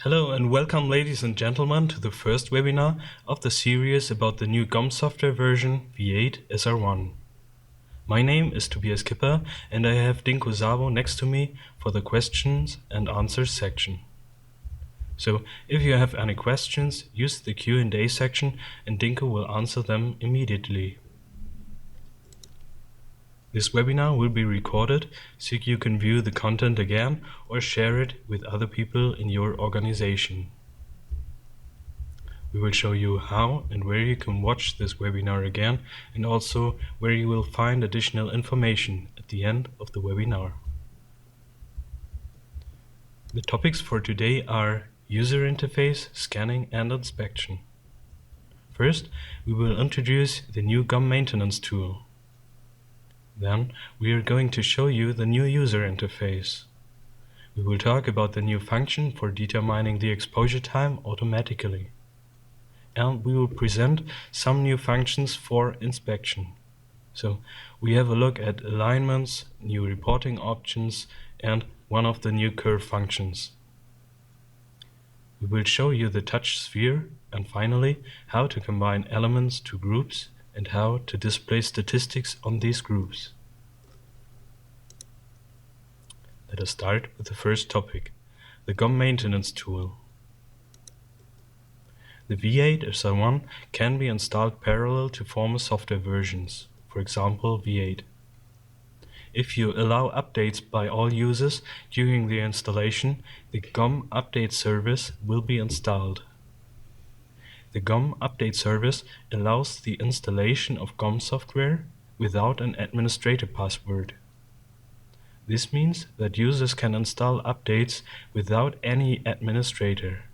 Hello and welcome, ladies and gentlemen, to the first webinar of the series about the new GOM software version V8 SR1. My name is Tobias Kipper and I have Dinko Sabo next to me for the questions and answers section. So if you have any questions, use the Q&A section and Dinko will answer them immediately. This webinar will be recorded so you can view the content again or share it with other people in your organization. We will show you how and where you can watch this webinar again and also where you will find additional information at the end of the webinar. The topics for today are user interface, scanning and inspection. First, we will introduce the new GOM maintenance tool. Then, we are going to show you the new user interface. We will talk about the new function for determining the exposure time automatically. And we will present some new functions for inspection. So, we have a look at alignments, new reporting options, and one of the new curve functions. We will show you the touch sphere and finally how to combine elements to groups and how to display statistics on these groups. Let us start with the first topic, the GOM maintenance tool. The V8 SR1 can be installed parallel to former software versions, for example V8. If you allow updates by all users during the installation, the GOM update service will be installed. The GOM update service allows the installation of GOM software without an administrator password. This means that users can install updates without any administrator.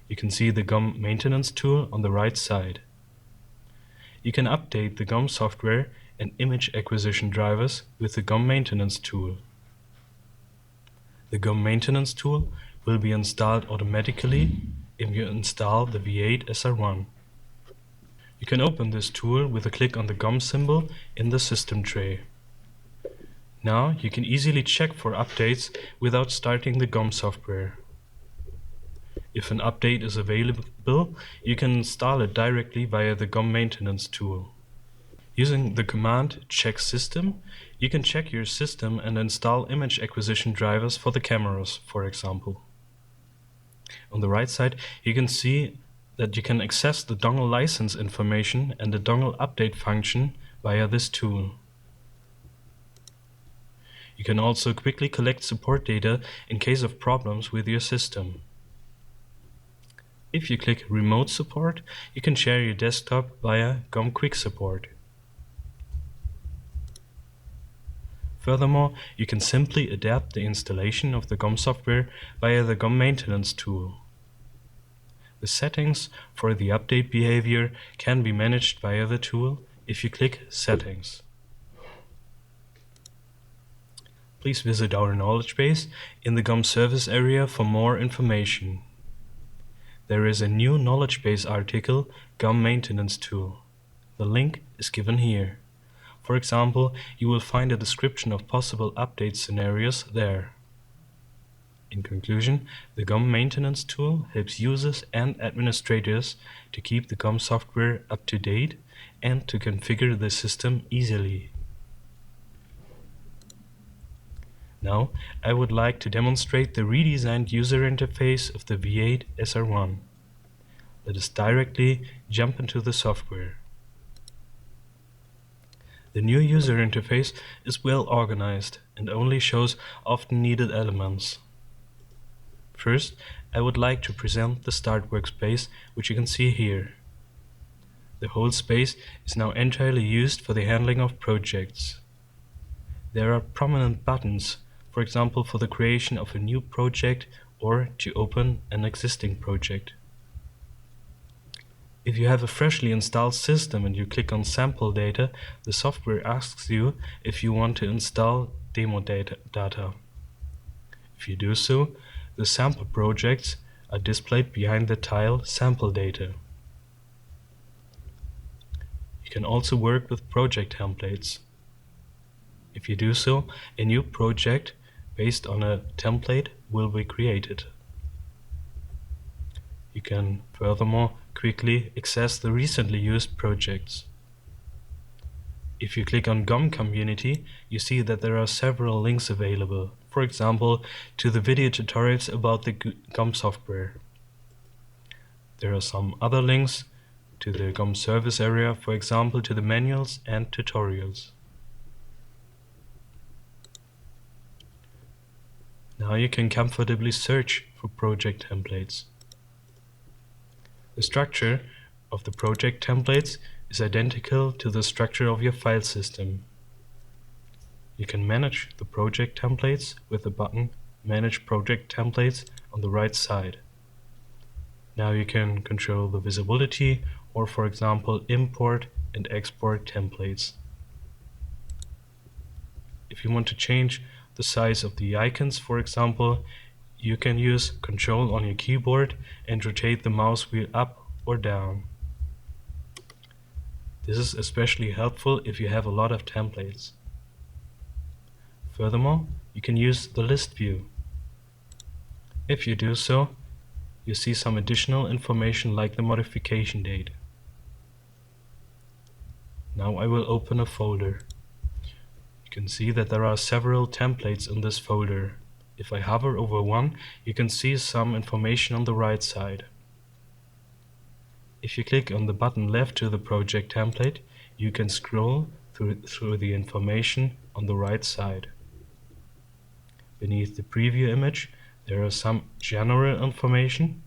You can see the GOM maintenance tool on the right side. You can update the GOM software and image acquisition drivers with the GOM maintenance tool. The GOM maintenance tool will be installed automatically if you install the V8 SR1. You can open this tool with a click on the GOM symbol in the system tray. Now you can easily check for updates without starting the GOM software. If an update is available, you can install it directly via the GOM maintenance tool. Using the command check system, you can check your system and install image acquisition drivers for the cameras, for example. On the right side, you can see that you can access the dongle license information and the dongle update function via this tool. You can also quickly collect support data in case of problems with your system. If you click Remote Support, you can share your desktop via GOM Quick Support. Furthermore, you can simply adapt the installation of the GOM software via the GOM maintenance tool. The settings for the update behavior can be managed via the tool if you click Settings. Please visit our knowledge base in the GOM service area for more information. There is a new knowledge base article, GOM maintenance tool. The link is given here. For example, you will find a description of possible update scenarios there. In conclusion, the GOM maintenance tool helps users and administrators to keep the GOM software up to date and to configure the system easily. Now, I would like to demonstrate the redesigned user interface of the V8 SR1. Let us directly jump into the software. The new user interface is well organized and only shows often needed elements. First, I would like to present the Start workspace, which you can see here. The whole space is now entirely used for the handling of projects. There are prominent buttons, for example for the creation of a new project or to open an existing project. If you have a freshly installed system and you click on Sample Data, the software asks you if you want to install demo data. If you do so, the sample projects are displayed behind the tile Sample Data. You can also work with project templates. If you do so, a new project based on a template will be created. You can furthermore quickly access the recently used projects. If you click on GOM Community, you see that there are several links available, for example, to the video tutorials about the GOM software. There are some other links to the GOM service area, for example, to the manuals and tutorials. Now you can comfortably search for project templates. The structure of the project templates is identical to the structure of your file system. You can manage the project templates with the button Manage Project Templates on the right side. Now you can control the visibility or, for example, import and export templates. If you want to change the size of the icons, for example, you can use Control on your keyboard and rotate the mouse wheel up or down. This is especially helpful if you have a lot of templates. Furthermore, you can use the list view. If you do so, you see some additional information like the modification date. Now I will open a folder. You can see that there are several templates in this folder. If I hover over one, you can see some information on the right side. If you click on the button left to the project template, you can scroll through the information on the right side. Beneath the preview image, there are some general information,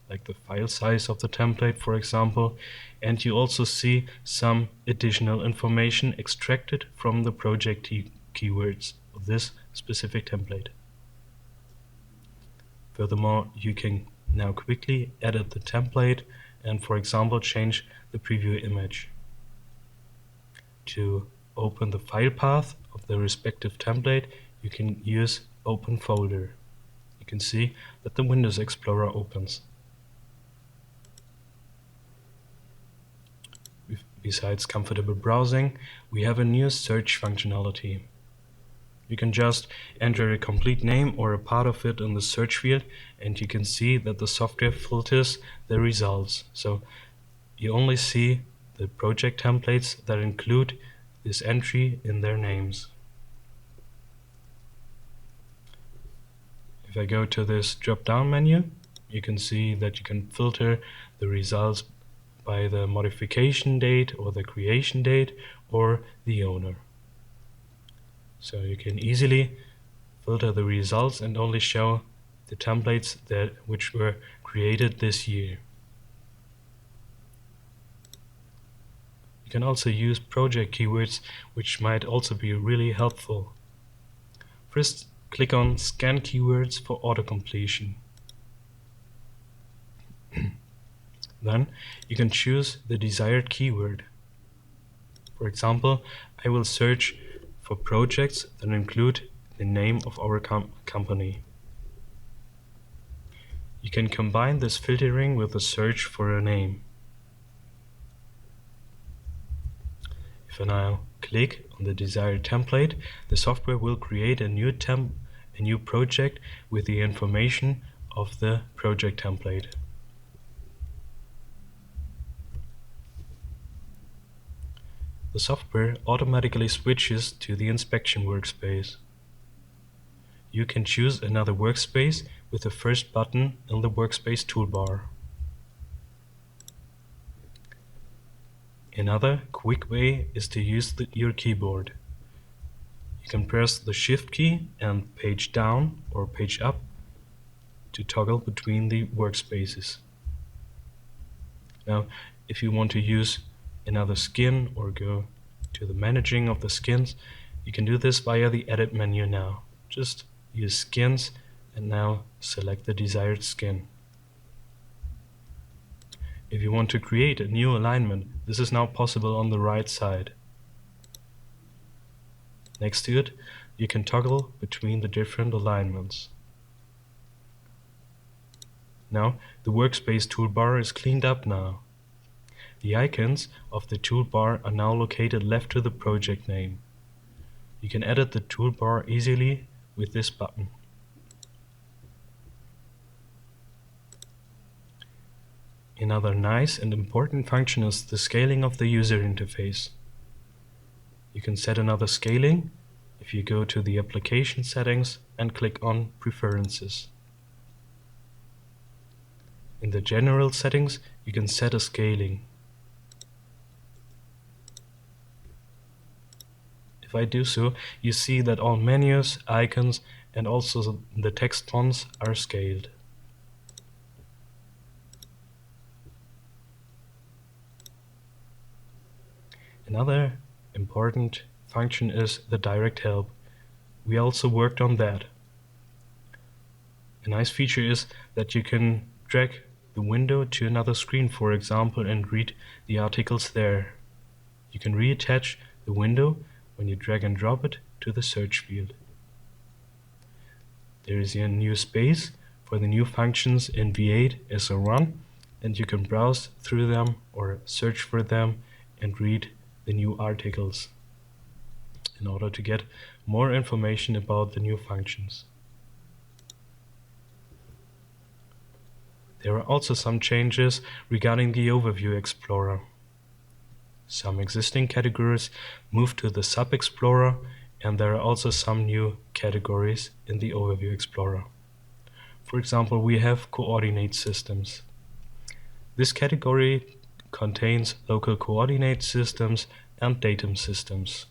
like the file size of the template, for example, and you also see some additional information extracted from the project keywords of this specific template. Furthermore, you can now quickly edit the template and, for example, change the preview image. To open the file path of the respective template, you can use Open Folder. You can see that the Windows Explorer opens. Besides comfortable browsing, we have a new search functionality. You can just enter a complete name or a part of it in the search field, and you can see that the software filters the results. So you only see the project templates that include this entry in their names. If I go to this drop-down menu, you can see that you can filter the results by the modification date or the creation date or the owner. So you can easily filter the results and only show the templates which were created this year. You can also use project keywords, which might also be really helpful. First, click on Scan Keywords for auto-completion. Then you can choose the desired keyword. For example, I will search for projects that include the name of our company. You can combine this filtering with a search for a name. If I now click on the desired template, the software will create a new project with the information of the project template. The software automatically switches to the Inspection workspace. You can choose another workspace with the first button in the workspace toolbar. Another quick way is to use your keyboard. You can press the Shift key and page down or page up to toggle between the workspaces. Now, if you want to use another skin or go to the managing of the skins, you can do this via the Edit menu now. Just use Skins and now select the desired skin. If you want to create a new alignment, this is now possible on the right side. Next to it, you can toggle between the different alignments. Now, the workspace toolbar is cleaned up now. The icons of the toolbar are now located left to the project name. You can edit the toolbar easily with this button. Another nice and important function is the scaling of the user interface. You can set another scaling if you go to the application settings and click on Preferences. In the general settings, you can set a scaling. If I do so, you see that all menus, icons, and also the text fonts are scaled. Another important function is the direct help. We also worked on that. A nice feature is that you can drag the window to another screen, for example, and read the articles there. You can reattach the window when you drag and drop it to the search field. There is a new space for the new functions in V8 SR1, and you can browse through them or search for them and read the new articles in order to get more information about the new functions. There are also some changes regarding the Overview Explorer. Some existing categories moved to the Sub-Explorer, and there are also some new categories in the Overview Explorer. For example, we have coordinate systems. This category contains local coordinate systems and datum systems.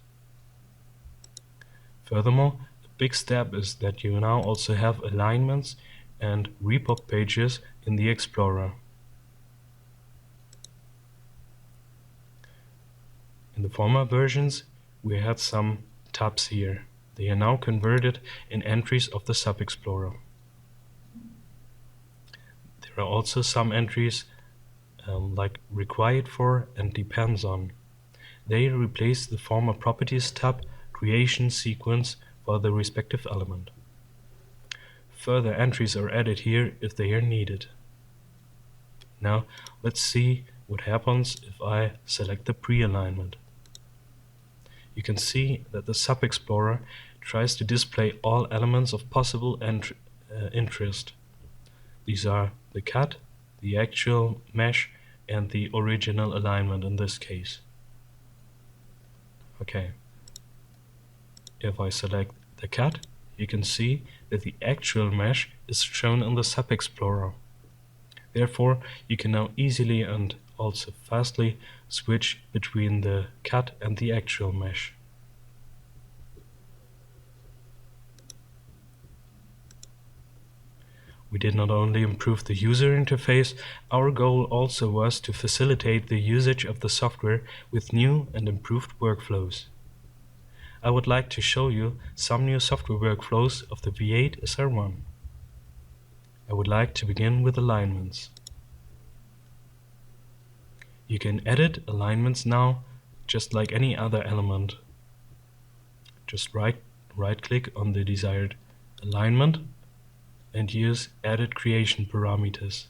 Furthermore, a big step is that you now also have alignments and repop pages in the Explorer. In the former versions, we had some tabs here. They are now converted in entries of the Sub-Explorer. There are also some entries like required for and depends on. They replace the former Properties tab creation sequence for the respective element. Further entries are added here if they are needed. Now let's see what happens if I select the pre-alignment. You can see that the Sub-Explorer tries to display all elements of possible interest. These are the cut, the actual mesh, and the original alignment in this case. Okay. If I select the cut, you can see that the actual mesh is shown in the Sub-Explorer. Therefore, you can now easily and also fastly switch between the cut and the actual mesh. We did not only improve the user interface, our goal also was to facilitate the usage of the software with new and improved workflows. I would like to show you some new software workflows of the V8 SR1. I would like to begin with alignments. You can edit alignments now, just like any other element. Just right-click on the desired alignment and use Edit Creation Parameters.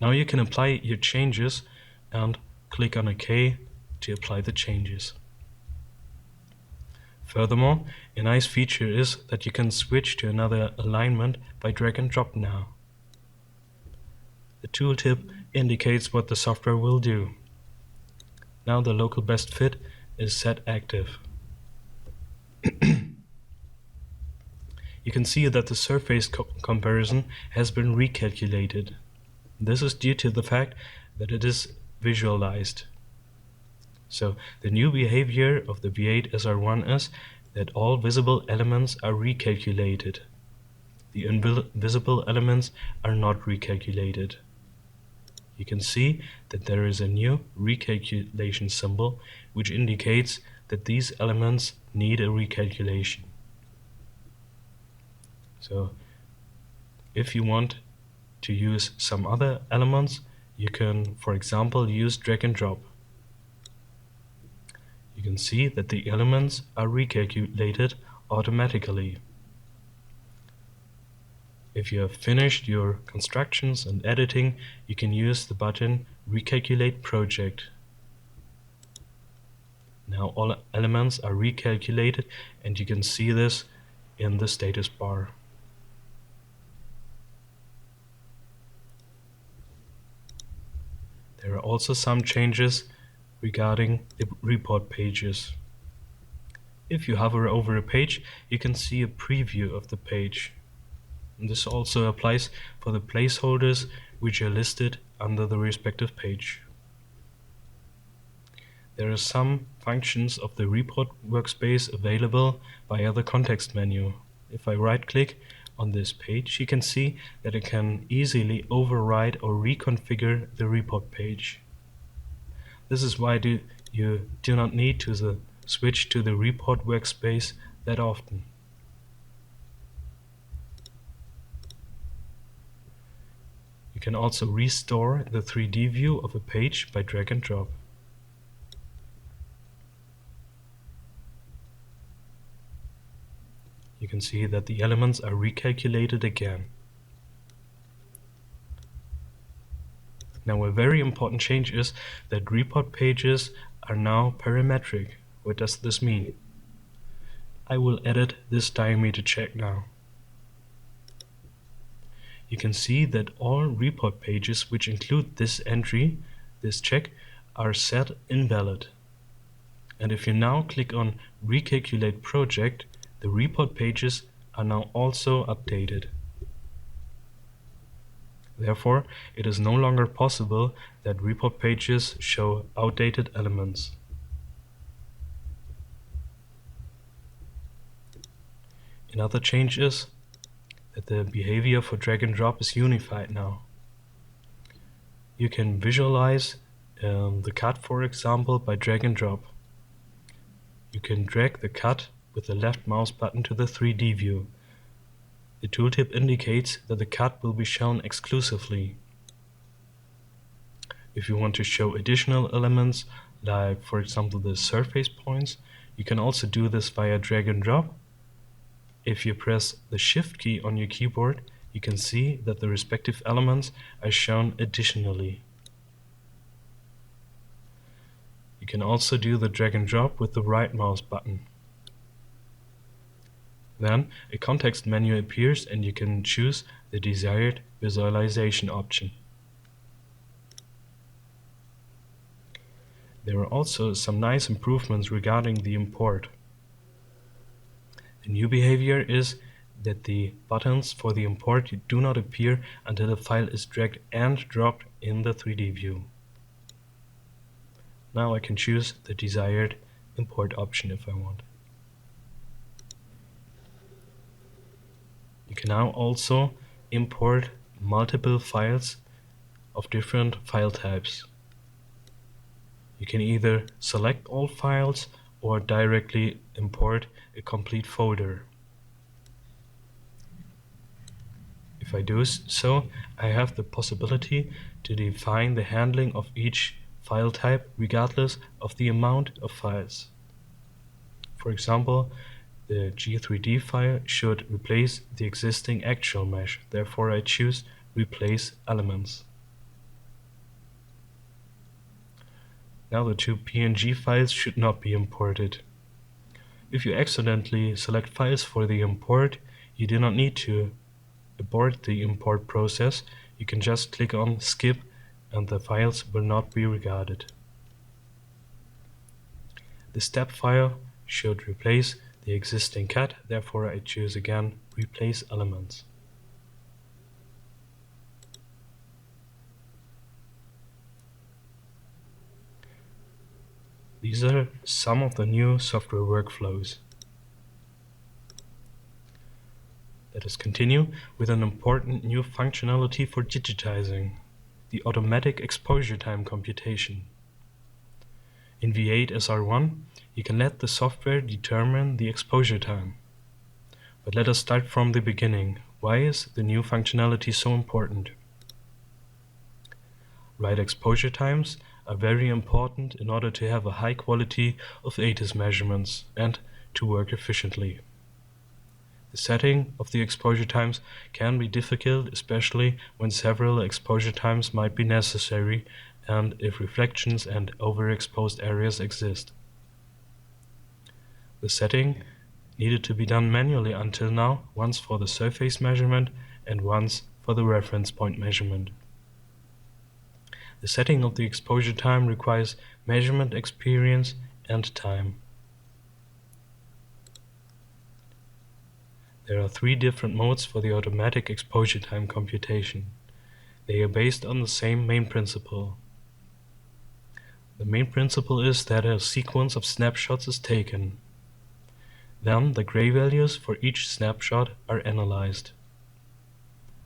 Now you can apply your changes and click on OK to apply the changes. Furthermore, a nice feature is that you can switch to another alignment by drag and drop now. The tooltip indicates what the software will do. Now the local best fit is set active. You can see that the surface comparison has been recalculated. This is due to the fact that it is visualized. So the new behavior of the V8 SR1 is that all visible elements are recalculated. The invisible elements are not recalculated. You can see that there is a new recalculation symbol which indicates that these elements need a recalculation. So if you want to use some other elements, you can, for example, use drag and drop. You can see that the elements are recalculated automatically. If you have finished your constructions and editing, you can use the button Recalculate Project. Now all elements are recalculated, and you can see this in the status bar. There are also some changes regarding the report pages. If you hover over a page, you can see a preview of the page. And this also applies for the placeholders which are listed under the respective page. There are some functions of the report workspace available via the context menu. If I right-click on this page, you can see that I can easily override or reconfigure the report page. This is why you do not need to switch to the report workspace that often. You can also restore the 3D view of a page by drag and drop. You can see that the elements are recalculated again. Now, a very important change is that report pages are now parametric. What does this mean? I will edit this diameter check now. You can see that all report pages which include this entry, this check, are set invalid. And if you now click on Recalculate Project, the report pages are now also updated. Therefore, it is no longer possible that report pages show outdated elements. Another change is that the behavior for drag and drop is unified now. You can visualize the cut, for example, by drag and drop. You can drag the cut with the left mouse button to the 3D view. The tooltip indicates that the cut will be shown exclusively. If you want to show additional elements, like for example the surface points, you can also do this via drag and drop. If you press the Shift key on your keyboard, you can see that the respective elements are shown additionally. You can also do the drag and drop with the right mouse button. Then a context menu appears and you can choose the desired visualization option. There are also some nice improvements regarding the import. The new behavior is that the buttons for the import do not appear until the file is dragged and dropped in the 3D view. Now I can choose the desired import option if I want. You can now also import multiple files of different file types. You can either select all files or directly import a complete folder. If I do so, I have the possibility to define the handling of each file type regardless of the amount of files. For example, the G3D file should replace the existing actual mesh, therefore I choose Replace Elements. Now the two PNG files should not be imported. If you accidentally select files for the import, you do not need to abort the import process. You can just click on Skip and the files will not be regarded. The step file should replace the existing cut, therefore I choose again Replace Elements. These are some of the new software workflows. Let us continue with an important new functionality for digitizing, the automatic exposure time computation. In V8 SR1, you can let the software determine the exposure time. But let us start from the beginning. Why is the new functionality so important? Write exposure times are very important in order to have a high quality of ATIS measurements and to work efficiently. The setting of the exposure times can be difficult, especially when several exposure times might be necessary and if reflections and overexposed areas exist. The setting needed to be done manually until now, once for the surface measurement and once for the reference point measurement. The setting of the exposure time requires measurement experience and time. There are 3 different modes for the automatic exposure time computation. They are based on the same main principle. The main principle is that a sequence of snapshots is taken. Then the gray values for each snapshot are analyzed.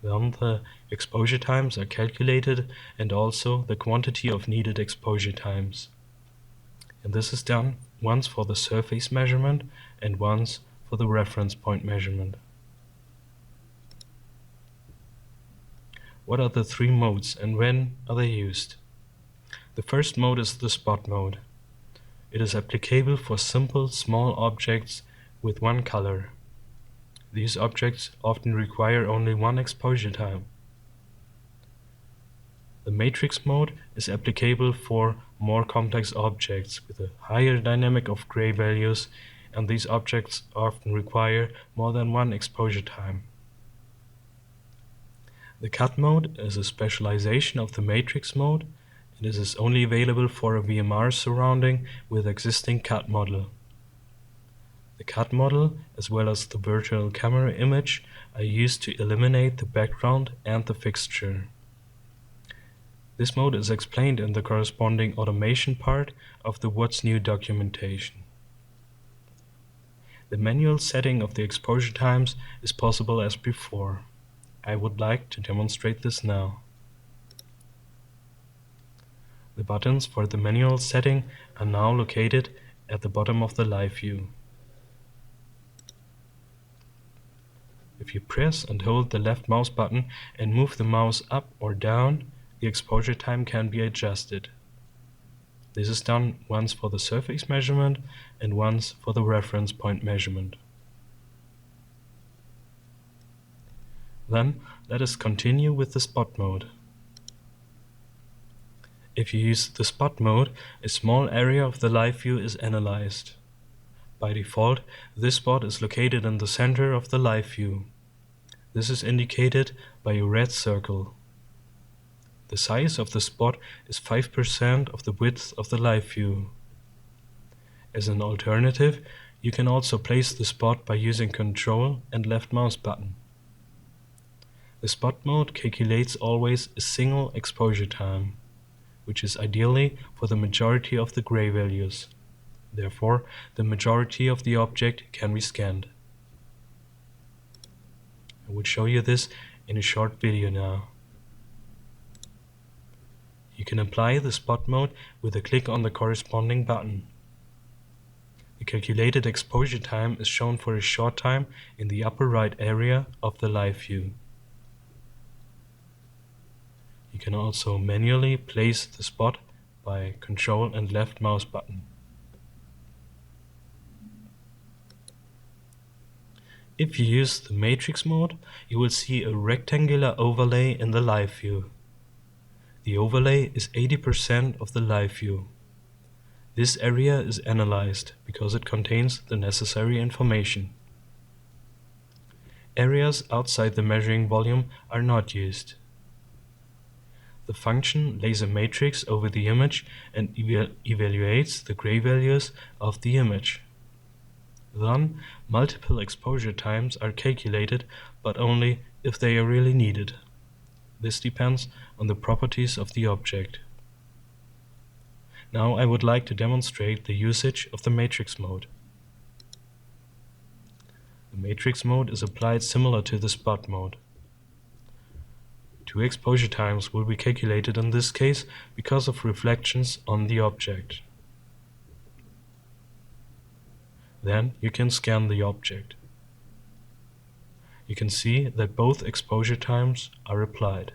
Then the exposure times are calculated and also the quantity of needed exposure times. And this is done once for the surface measurement and once for the reference point measurement. What are the 3 modes and when are they used? The first mode is the spot mode. It is applicable for simple small objects with one color. These objects often require only one exposure time. The matrix mode is applicable for more complex objects with a higher dynamic of gray values, and these objects often require more than one exposure time. The cut mode is a specialization of the matrix mode, and it is only available for a VMR surrounding with existing cut model. The cut model, as well as the virtual camera image, are used to eliminate the background and the fixture. This mode is explained in the corresponding automation part of the What's New documentation. The manual setting of the exposure times is possible as before. I would like to demonstrate this now. The buttons for the manual setting are now located at the bottom of the live view. If you press and hold the left mouse button and move the mouse up or down, the exposure time can be adjusted. This is done once for the surface measurement and once for the reference point measurement. Then let us continue with the spot mode. If you use the spot mode, a small area of the live view is analyzed. By default, this spot is located in the center of the live view. This is indicated by a red circle. The size of the spot is 5% of the width of the live view. As an alternative, you can also place the spot by using Control and left mouse button. The spot mode calculates always a single exposure time, which is ideally for the majority of the gray values. Therefore, the majority of the object can be scanned. I will show you this in a short video now. You can apply the spot mode with a click on the corresponding button. The calculated exposure time is shown for a short time in the upper right area of the live view. You can also manually place the spot by Control and left mouse button. If you use the matrix mode, you will see a rectangular overlay in the live view. The overlay is 80% of the live view. This area is analyzed because it contains the necessary information. Areas outside the measuring volume are not used. The function lays a matrix over the image and evaluates the gray values of the image. Then, multiple exposure times are calculated, but only if they are really needed. This depends on the properties of the object. Now I would like to demonstrate the usage of the matrix mode. The matrix mode is applied similar to the spot mode. 2 exposure times will be calculated in this case because of reflections on the object. Then you can scan the object. You can see that both exposure times are applied.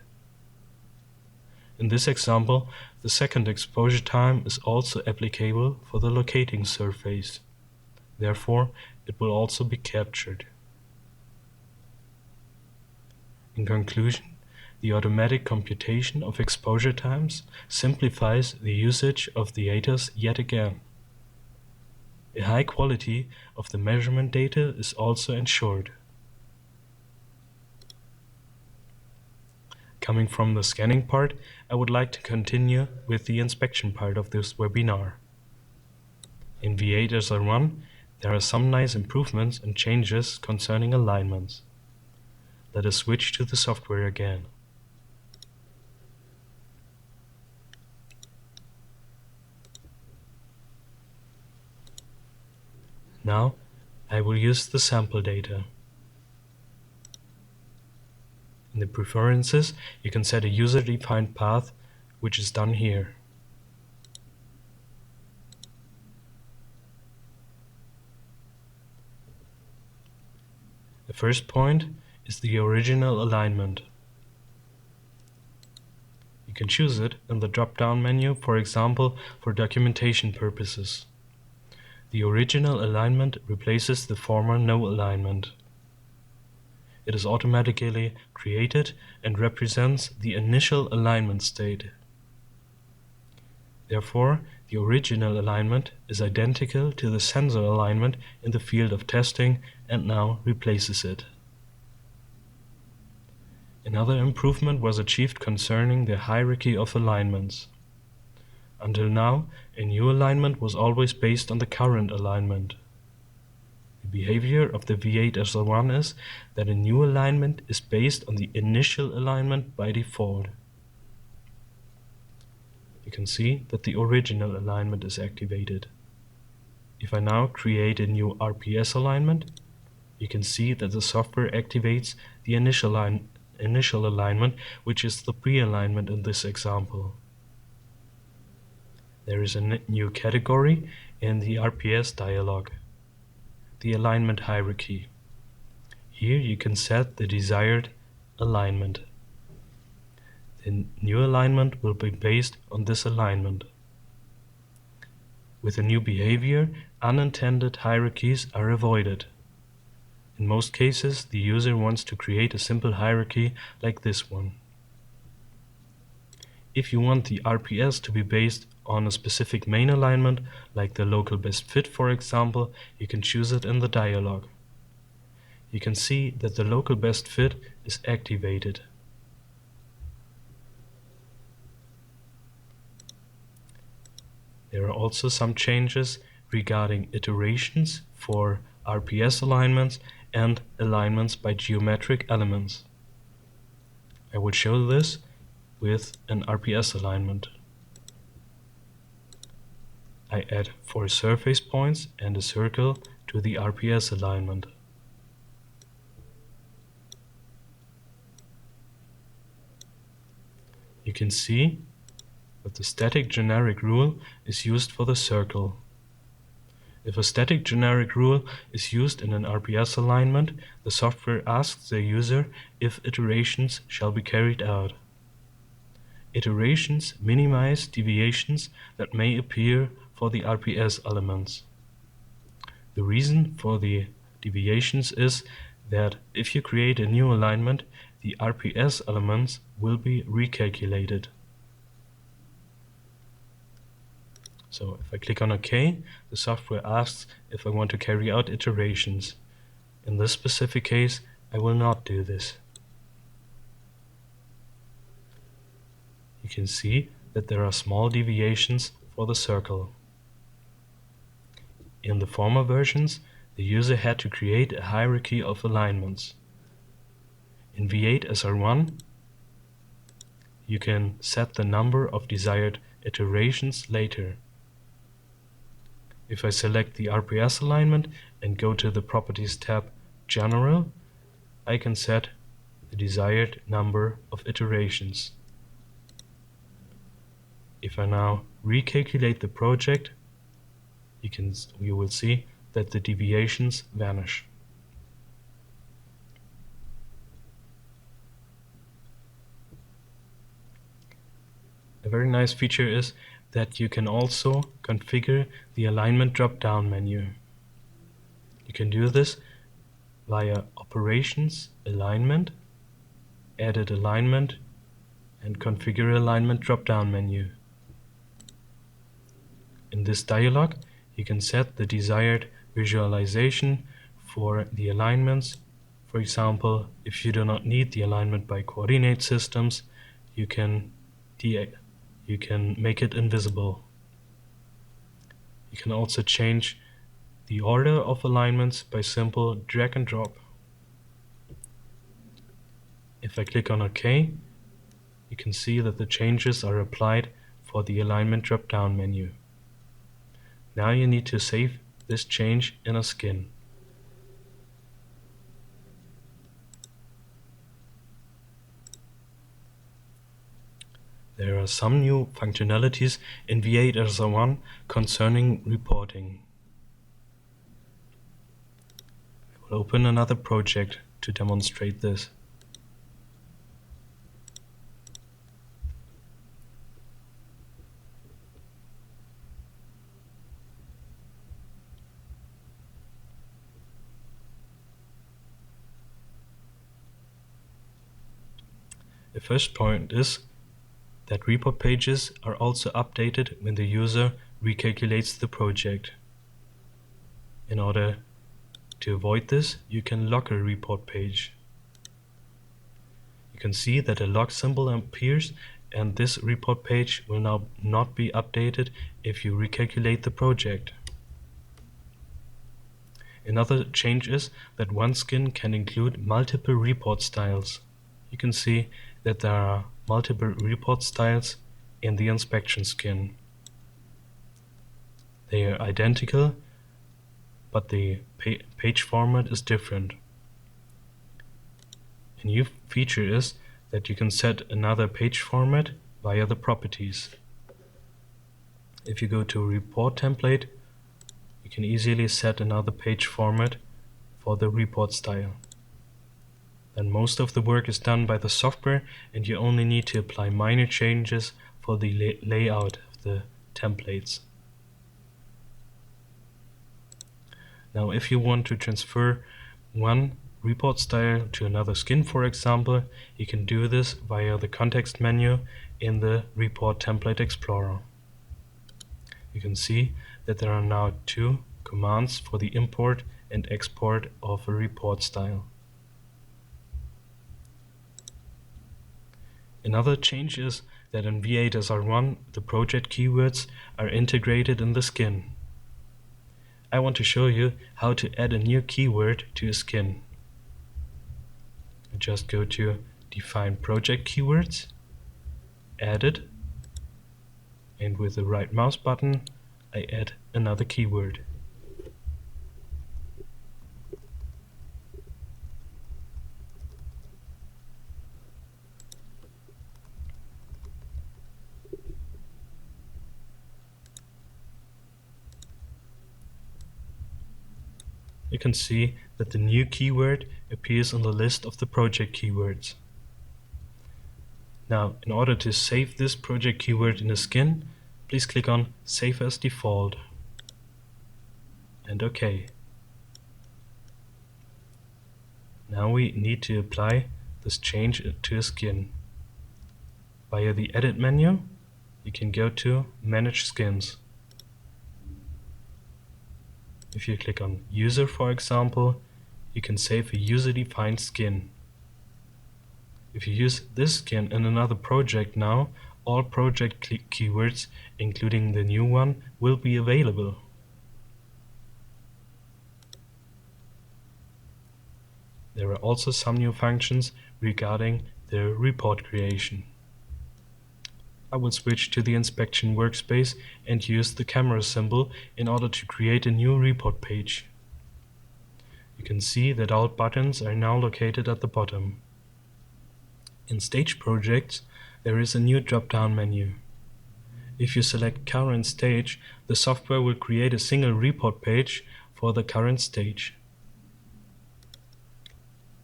In this example, the second exposure time is also applicable for the locating surface. Therefore, it will also be captured. In conclusion, the automatic computation of exposure times simplifies the usage of the ATAS yet again. A high quality of the measurement data is also ensured. Coming from the scanning part, I would like to continue with the inspection part of this webinar. In V8 SR1, there are some nice improvements and changes concerning alignments. Let us switch to the software again. Now, I will use the sample data. In the preferences, you can set a user-defined path, which is done here. The first point is the original alignment. You can choose it in the drop-down menu, for example, for documentation purposes. The original alignment replaces the former no alignment. It is automatically created and represents the initial alignment state. Therefore, the original alignment is identical to the sensor alignment in the field of testing and now replaces it. Another improvement was achieved concerning the hierarchy of alignments. Until now, a new alignment was always based on the current alignment. The behavior of the V8 SR1 is that a new alignment is based on the initial alignment by default. You can see that the original alignment is activated. If I now create a new RPS alignment, you can see that the software activates the initial alignment, which is the pre-alignment in this example. There is a new category in the RPS dialog, the alignment hierarchy. Here you can set the desired alignment. The new alignment will be based on this alignment. With a new behavior, unintended hierarchies are avoided. In most cases, the user wants to create a simple hierarchy like this one. If you want the RPS to be based on a specific main alignment, like the local best fit for example, you can choose it in the dialog. You can see that the local best fit is activated. There are also some changes regarding iterations for RPS alignments and alignments by geometric elements. I will show this with an RPS alignment. I add 4 surface points and a circle to the RPS alignment. You can see that the static generic rule is used for the circle. If a static generic rule is used in an RPS alignment, the software asks the user if iterations shall be carried out. Iterations minimize deviations that may appear for the RPS elements. The reason for the deviations is that if you create a new alignment, the RPS elements will be recalculated. So if I click on OK, the software asks if I want to carry out iterations. In this specific case, I will not do this. You can see that there are small deviations for the circle. In the former versions, the user had to create a hierarchy of alignments. In V8 SR1, you can set the number of desired iterations later. If I select the RPS alignment and go to the Properties tab General, I can set the desired number of iterations. If I now recalculate the project, you will see that the deviations vanish. A very nice feature is that you can also configure the alignment drop-down menu. You can do this via Operations, Alignment, Edit Alignment, and Configure Alignment drop-down menu. In this dialog, You can set the desired visualization for the alignments. For example, if you do not need the alignment by coordinate systems, you can make it invisible. You can also change the order of alignments by simple drag and drop. If I click on OK, you can see that the changes are applied for the alignment drop-down menu. Now you need to save this change in a skin. There are some new functionalities in V8 SR1 concerning reporting. I will open another project to demonstrate this. The first point is that report pages are also updated when the user recalculates the project. In order to avoid this, you can lock a report page. You can see that a log symbol appears, and this report page will now not be updated if you recalculate the project. Another change is that one skin can include multiple report styles. You can see that there are multiple report styles in the inspection skin. They are identical, but the page format is different. A new feature is that you can set another page format via the properties. If you go to Report Template, you can easily set another page format for the report style. Then most of the work is done by the software, and you only need to apply minor changes for the layout of the templates. Now, if you want to transfer one report style to another skin, for example, you can do this via the context menu in the Report Template Explorer. You can see that there are now two commands for the import and export of a report style. Another change is that in V8 SR1 the project keywords are integrated in the skin. I want to show you how to add a new keyword to a skin. I just go to Define Project Keywords, Add it, and with the right mouse button I add another keyword. You can see that the new keyword appears on the list of the project keywords. Now, in order to save this project keyword in a skin, please click on Save as Default and OK. Now we need to apply this change to a skin. Via the Edit menu, you can go to Manage Skins. If you click on User, for example, you can save a user-defined skin. If you use this skin in another project now, all project keywords, including the new one, will be available. There are also some new functions regarding the report creation. I will switch to the Inspection workspace and use the camera symbol in order to create a new report page. You can see that all buttons are now located at the bottom. In Stage Projects, there is a new drop-down menu. If you select Current Stage, the software will create a single report page for the current stage.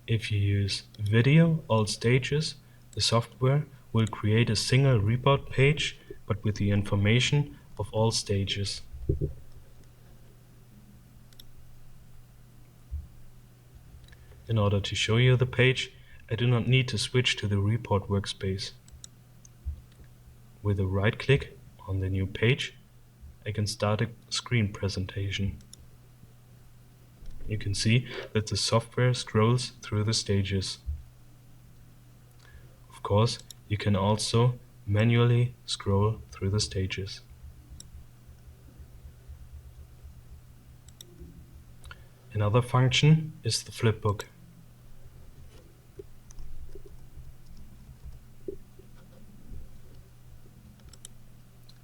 If you use Video All Stages, the software will create a single report page, but with the information of all stages. In order to show you the page, I do not need to switch to the report workspace. With a right click on the new page, I can start a screen presentation. You can see that the software scrolls through the stages. Of course, you can also manually scroll through the stages. Another function is the flipbook.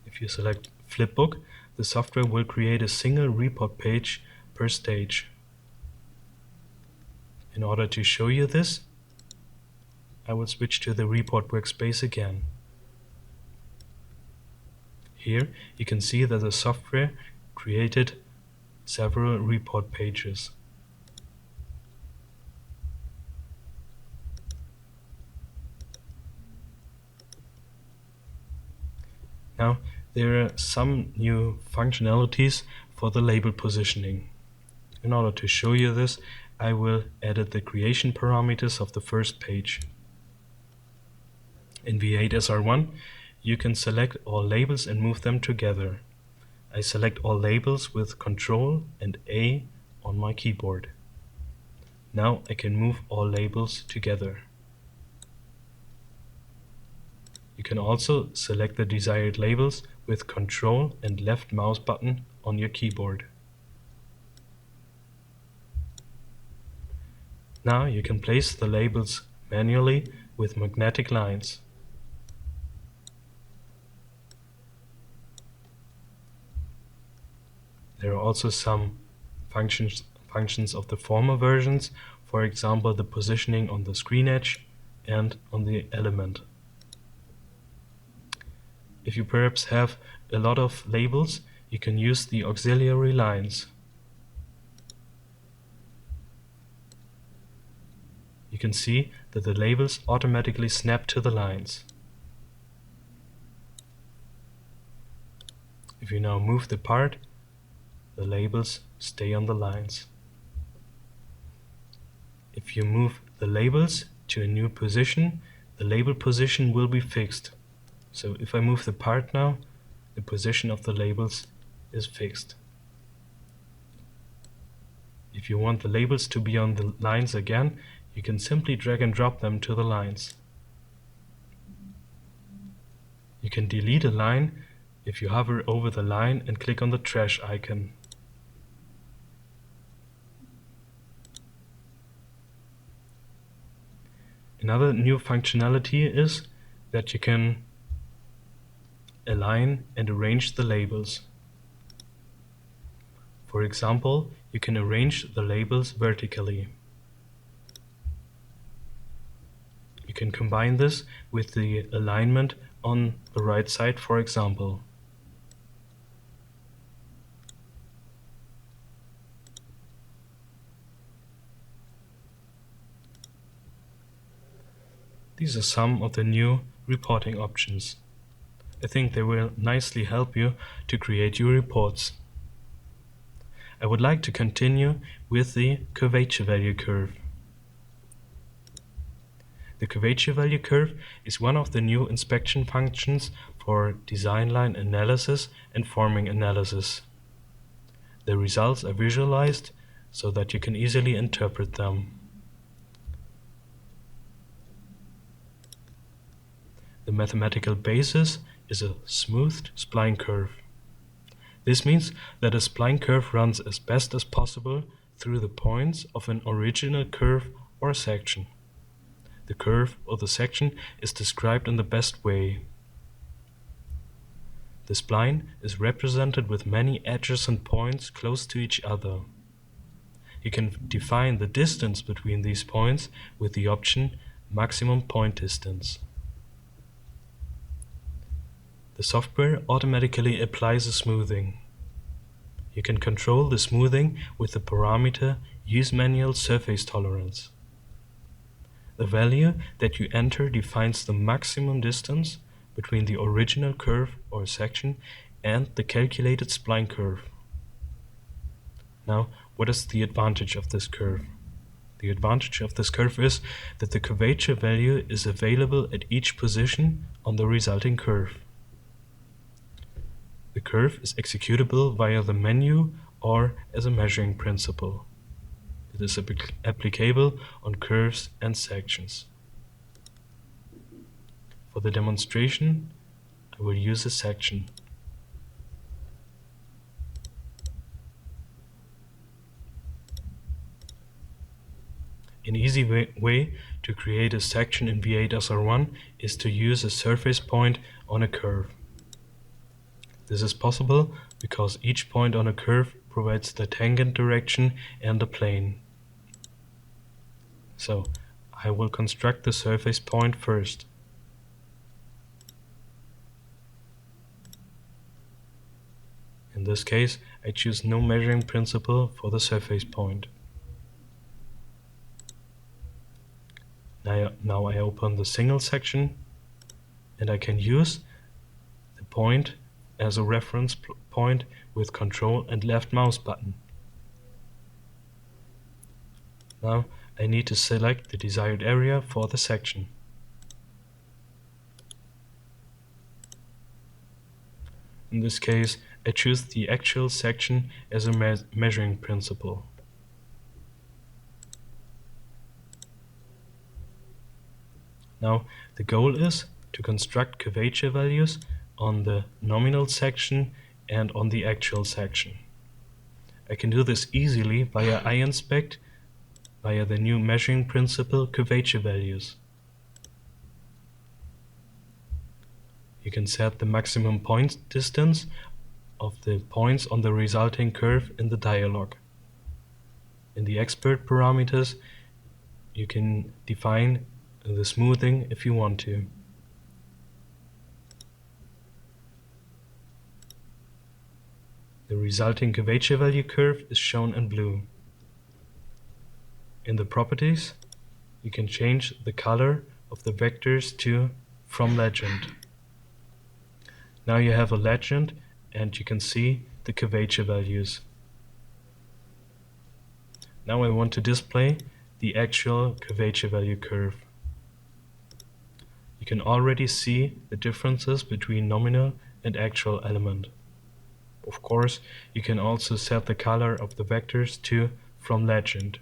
If you select flipbook, the software will create a single report page per stage. In order to show you this, I will switch to the report workspace again. Here you can see that the software created several report pages. Now, there are some new functionalities for the label positioning. In order to show you this, I will edit the creation parameters of the first page. In V8 SR1, you can select all labels and move them together. I select all labels with Ctrl and A on my keyboard. Now I can move all labels together. You can also select the desired labels with Ctrl and left mouse button on your keyboard. Now you can place the labels manually with magnetic lines. There are also some functions of the former versions, for example the positioning on the screen edge and on the element. If you perhaps have a lot of labels, you can use the auxiliary lines. You can see that the labels automatically snap to the lines. If you now move the part, the labels stay on the lines. If you move the labels to a new position, the label position will be fixed. So if I move the part now, the position of the labels is fixed. If you want the labels to be on the lines again, you can simply drag and drop them to the lines. You can delete a line if you hover over the line and click on the trash icon. Another new functionality is that you can align and arrange the labels. For example, you can arrange the labels vertically. You can combine this with the alignment on the right side, for example. These are some of the new reporting options. I think they will nicely help you to create your reports. I would like to continue with the curvature value curve. The curvature value curve is one of the new inspection functions for design line analysis and forming analysis. The results are visualized so that you can easily interpret them. The mathematical basis is a smoothed spline curve. This means that a spline curve runs as best as possible through the points of an original curve or section. The curve or the section is described in the best way. The spline is represented with many adjacent points close to each other. You can define the distance between these points with the option maximum point distance. The software automatically applies a smoothing. You can control the smoothing with the parameter Use Manual Surface Tolerance. The value that you enter defines the maximum distance between the original curve or section and the calculated spline curve. Now, what is the advantage of this curve? The advantage of this curve is that the curvature value is available at each position on the resulting curve. The curve is executable via the menu or as a measuring principle. It is applicable on curves and sections. For the demonstration, I will use a section. An easy way to create a section in V8 SR1 is to use a surface point on a curve. This is possible because each point on a curve provides the tangent direction and the plane. So, I will construct the surface point first. In this case, I choose no measuring principle for the surface point. Now I open the single section and I can use the point as a reference point with Control and left mouse button. Now I need to select the desired area for the section. In this case, I choose the actual section as a measuring principle. Now, the goal is to construct curvature values on the nominal section and on the actual section. I can do this easily via iInspect, via the new measuring principle curvature values. You can set the maximum point distance of the points on the resulting curve in the dialog. In the expert parameters, you can define the smoothing if you want to. The resulting curvature value curve is shown in blue. In the properties, you can change the color of the vectors to From Legend. Now you have a legend and you can see the curvature values. Now I want to display the actual curvature value curve. You can already see the differences between nominal and actual element. Of course, you can also set the color of the vectors to From Legend.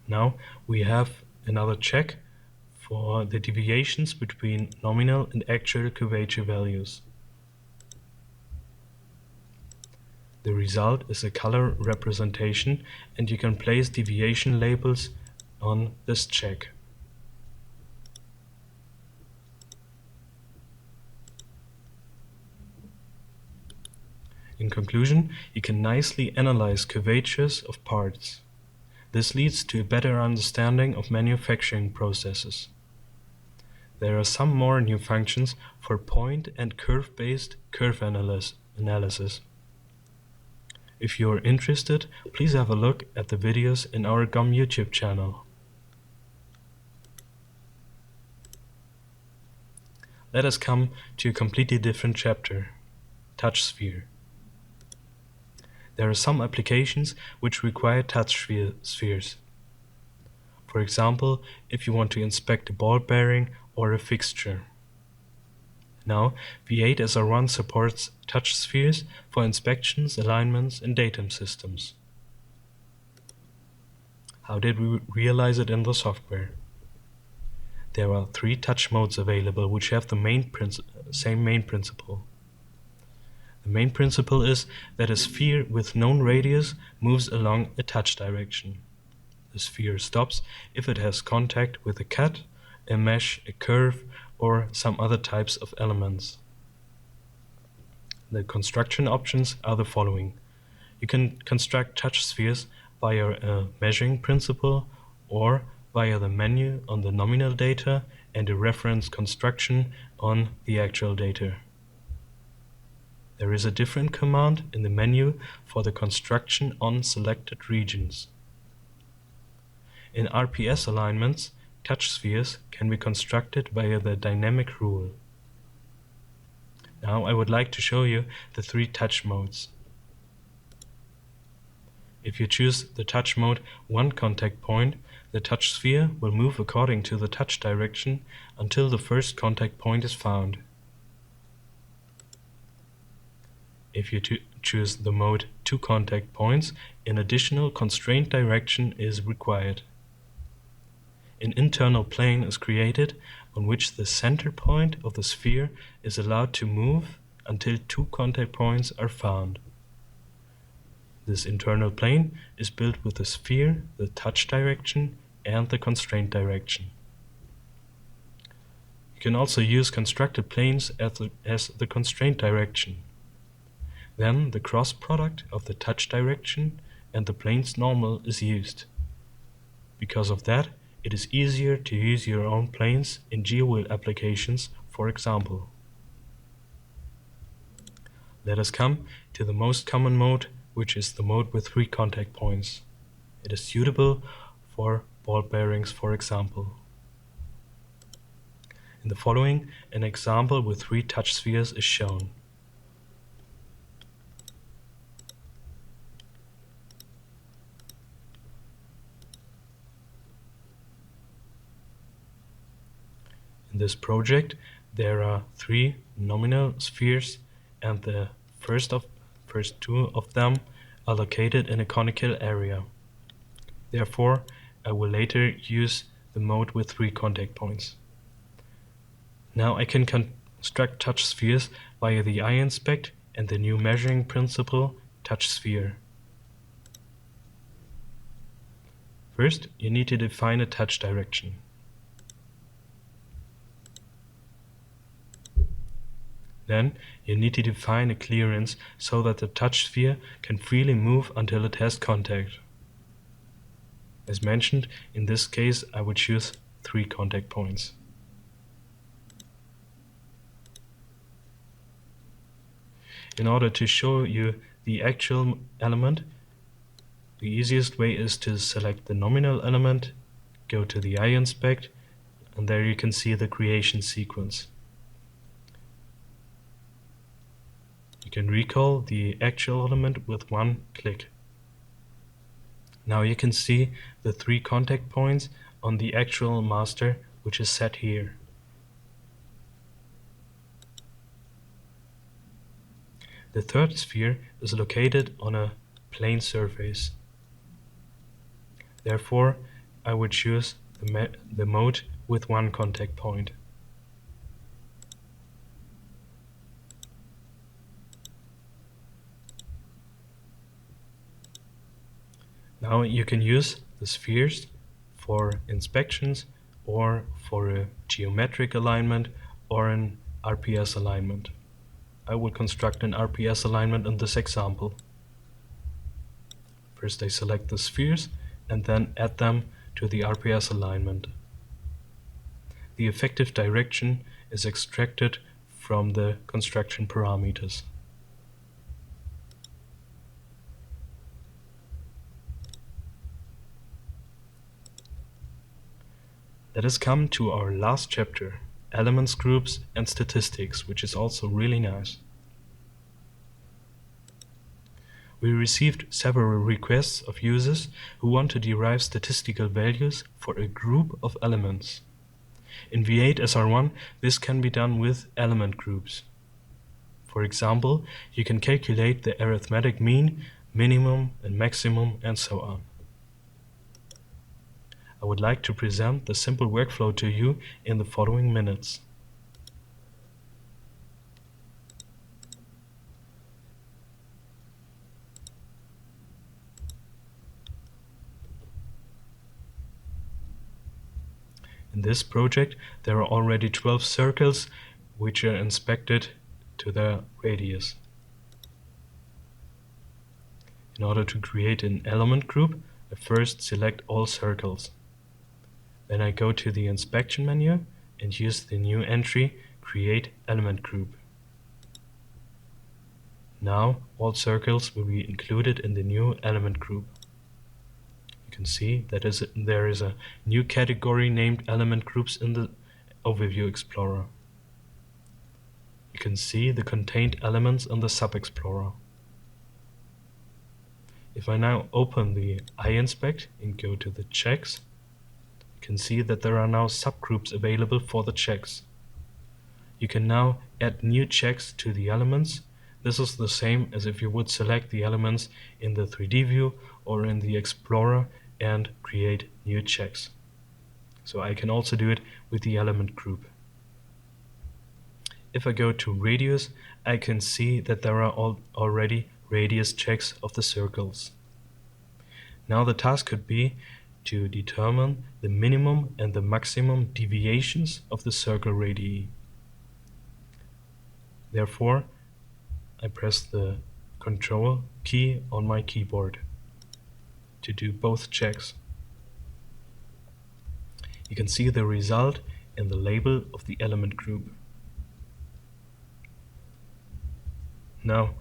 Now we have another check for the deviations between nominal and actual curvature values. The result is a color representation and you can place deviation labels on this check. In conclusion, you can nicely analyze curvatures of parts. This leads to a better understanding of manufacturing processes. There are some more new functions for point and curve-based curve analysis. If you are interested, please have a look at the videos in our GOM YouTube channel. Let us come to a completely different chapter, touch sphere. There are some applications which require touch spheres. For example, if you want to inspect a ball bearing or a fixture. Now, V8 SR1 supports touch spheres for inspections, alignments, and datum systems. How did we realize it in the software? There are 3 touch modes available which have the same main principle. The main principle is that a sphere with known radius moves along a touch direction. The sphere stops if it has contact with a cut, a mesh, a curve, or some other types of elements. The construction options are the following. You can construct touch spheres via a measuring principle or via the menu on the nominal data and a reference construction on the actual data. There is a different command in the menu for the construction on selected regions. In RPS alignments, touch spheres can be constructed via the dynamic rule. Now I would like to show you the 3 touch modes. If you choose the touch mode 1 contact point, the touch sphere will move according to the touch direction until the first contact point is found. If you choose the mode 2 contact points, an additional constraint direction is required. An internal plane is created on which the center point of the sphere is allowed to move until 2 contact points are found. This internal plane is built with the sphere, the touch direction, and the constraint direction. You can also use constructed planes as the constraint direction. Then the cross product of the touch direction and the plane's normal is used. Because of that, it is easier to use your own planes in GeoWheel applications, for example. Let us come to the most common mode, which is the mode with 3 contact points. It is suitable for ball bearings, for example. In the following, an example with 3 touch spheres is shown. In this project, there are 3 nominal spheres, and the first 2 of them are located in a conical area. Therefore, I will later use the mode with 3 contact points. Now I can construct touch spheres via the iInspect and the new measuring principle touch sphere. First, you need to define a touch direction. Then, you need to define a clearance so that the touch sphere can freely move until it has contact. As mentioned, in this case I would choose 3 contact points. In order to show you the actual element, the easiest way is to select the nominal element, go to the iInspect, and there you can see the creation sequence. You can recall the actual element with 1 click. Now you can see the 3 contact points on the actual master, which is set here. The third sphere is located on a plane surface. Therefore, I would choose the mode with 1 contact point. Now you can use the spheres for inspections or for a geometric alignment or an RPS alignment. I will construct an RPS alignment in this example. First I select the spheres and then add them to the RPS alignment. The effective direction is extracted from the construction parameters. Let us come to our last chapter, elements, groups, and statistics, which is also really nice. We received several requests of users who want to derive statistical values for a group of elements. In V8 SR1, this can be done with element groups. For example, you can calculate the arithmetic mean, minimum, and maximum, and so on. I would like to present the simple workflow to you in the following minutes. In this project, there are already 12 circles which are inspected to their radius. In order to create an element group, I first select all circles. Then I go to the Inspection menu and use the new entry, Create Element Group. Now all circles will be included in the new element group. You can see that there is a new category named Element Groups in the Overview Explorer. You can see the contained elements in the Sub-Explorer. If I now open the iInspect and go to the checks, you can see that there are now subgroups available for the checks. You can now add new checks to the elements. This is the same as if you would select the elements in the 3D view or in the Explorer and create new checks. So I can also do it with the element group. If I go to radius, I can see that there are already radius checks of the circles. Now the task could be to determine the minimum and the maximum deviations of the circle radii. Therefore, I press the Control key on my keyboard to do both checks. You can see the result in the label of the element group. Now,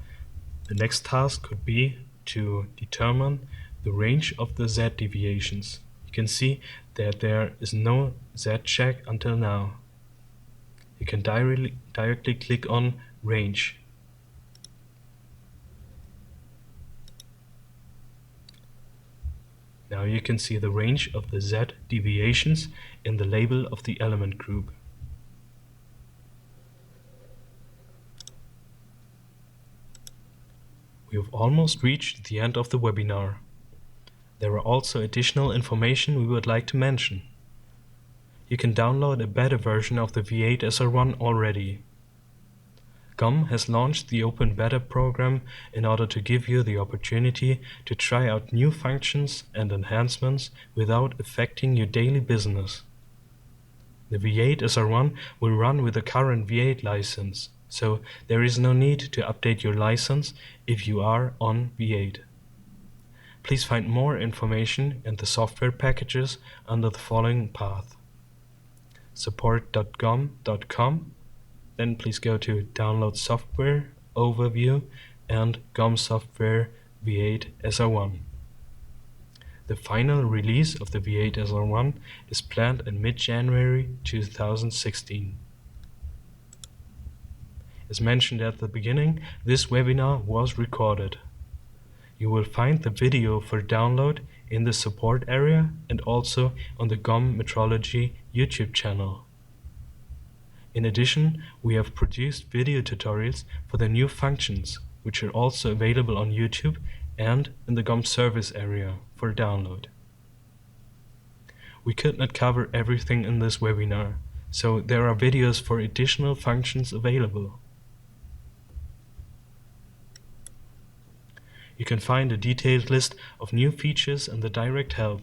the next task could be to determine the range of the Z deviations. You can see that there is no Z check until now. You can directly click on Range. Now you can see the range of the Z deviations in the label of the element group. We have almost reached the end of the webinar. There are also additional information we would like to mention. You can download a beta version of the V8 SR1 already. GOM has launched the Open Beta program in order to give you the opportunity to try out new functions and enhancements without affecting your daily business. The V8 SR1 will run with the current V8 license, so there is no need to update your license if you are on V8. Please find more information and the software packages under the following path: support.gom.com, then please go to Download Software, Overview, and GOM Software V8 SR1. The final release of the V8 SR1 is planned in mid-January 2016. As mentioned at the beginning, this webinar was recorded. You will find the video for download in the support area and also on the GOM Metrology YouTube channel. In addition, we have produced video tutorials for the new functions, which are also available on YouTube and in the GOM service area for download. We could not cover everything in this webinar, so there are videos for additional functions available. You can find a detailed list of new features in the direct help.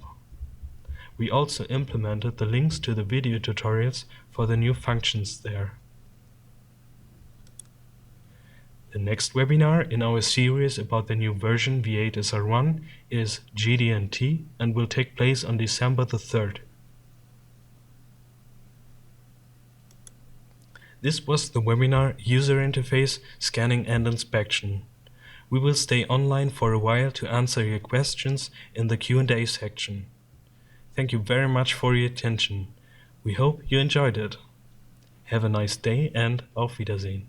We also implemented the links to the video tutorials for the new functions there. The next webinar in our series about the new version V8 SR1 is GD&T and will take place on December the 3rd. This was the webinar User Interface, Scanning and Inspection. We will stay online for a while to answer your questions in the Q&A section. Thank you very much for your attention. We hope you enjoyed it. Have a nice day and auf Wiedersehen.